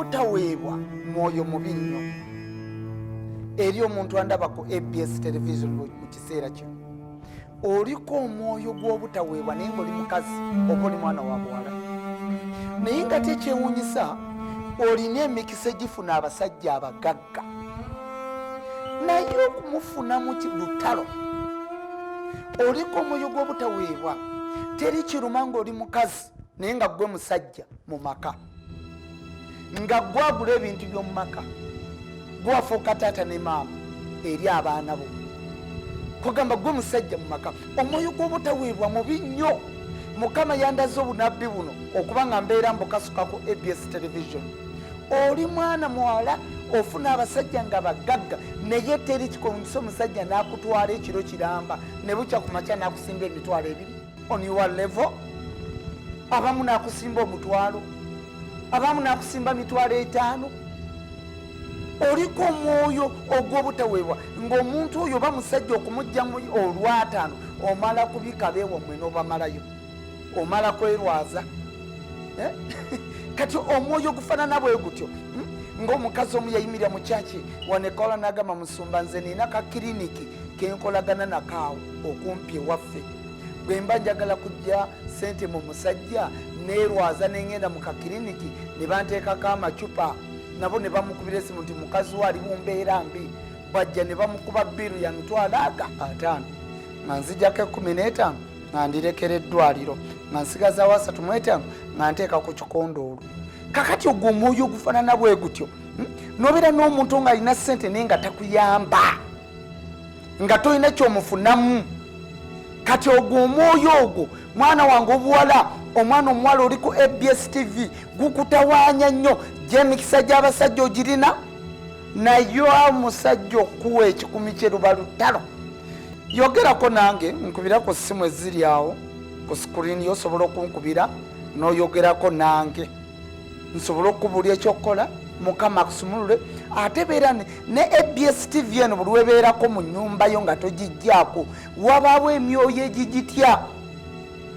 ogw'obutaweebwa mwoyo mubi nnyo eri omuntu andaba ku ABS television mu kiseera kino. Oliko omwoyo gw'obutaweebwa naye ng'oli mukazi oba oli mwana wa buwala, naye nga tekyewuunyisa olina emikisa egifuna abasajja abagagga, naye okumufuna mu lutalo. Oliko omwoyo gw'obutaweebwa, teri kiruma ng'oli mukazi naye nga gwe musajja mu maka, nga gwagula ebintu by'omu maka, gwafuuka taata ne maama eri abaana bo, kugamba gwe musajja mu maka. Omwoyo gw'obutaweebwa mubi nnyo. Mukama yandaze obunabbi buno okuba nga mbeera mbukasuka ku ABS television. Oli mwana muwala ofuna abasajja nga bagagga, naye teri kikongisa omusajja n'akutwala ekiro kiramba ne bukya ku makya n'akusimba emitwalo 2 on your level. Abamu n'akusimba omutwalo, abamu n'akusimba mitwalo 5. Oliko omwoyo ogw'obutaweebwa ng'omuntu oyo bamusajja okumujja mu olw'ataano omala kubika beewamwe n'obamalayo, omala kwerwaza. Kati omwoyo gufaanana bwe gutyo ng'omukazi omu yayimirira mu kyaki wanekola n'agamba Musumba, nze nina ka kiriniki kenkolagana nakaawo okumpi ewaffe, bwe mba njagala kujja sente mu musajja neerwaza nengenda mu kakiriniki ne banteekako amacupa, nabo ne bamukubira esimu nti mukazi we ali mu mbeera mbi, bajja ne bamukuba bbiru ya mitwalo 5 nga nzijjako 15 nga ndirekera eddwaliro nga nsigazaawo 35 nga nteeka ku kikondoolo. Kakati ogwo omwoyo ogufaanana bwe gutyo nobeera n'omuntu ng'alina ssente naye nga takuyamba, nga tolina kyomufunamu. Kati ogwo omwoyo ogwo mwana wange obuwala, omwana omuwala oli ku ABS TV gukutawaanya nnyo. Gy'emikisa gy'abasajja ogirina nayo omusajja okuwa ekikumi kye luba lutalo. Yogerako nange, nkubirako ssimu eziri awo ku screen yo, osobola okunkubira n'oyogerako nange, nsobola okubuulya ekyokukola. Mukama akusumulule. Ate beera ne ABS TV eno buli webeerako mu nnyumba yo nga togijjaako, wabaawo emyoyo egigitya,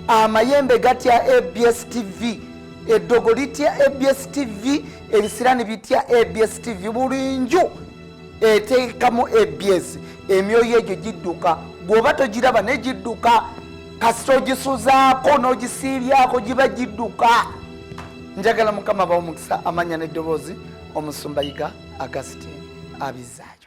amayembe gatya ABS TV, eddogo litya ABS TV, ebisirani bitya ABS TV. Buli nju eteekamu ABS, emyoyo egyo gidduka. Bw'oba togiraba negidduka, kasita ogisuzaako n'ogisiibyako giba gidduka. Njagala Mukama bawo omukisa. Amanya n'eddoboozi Omusumba Yiga Augustine Abizayi.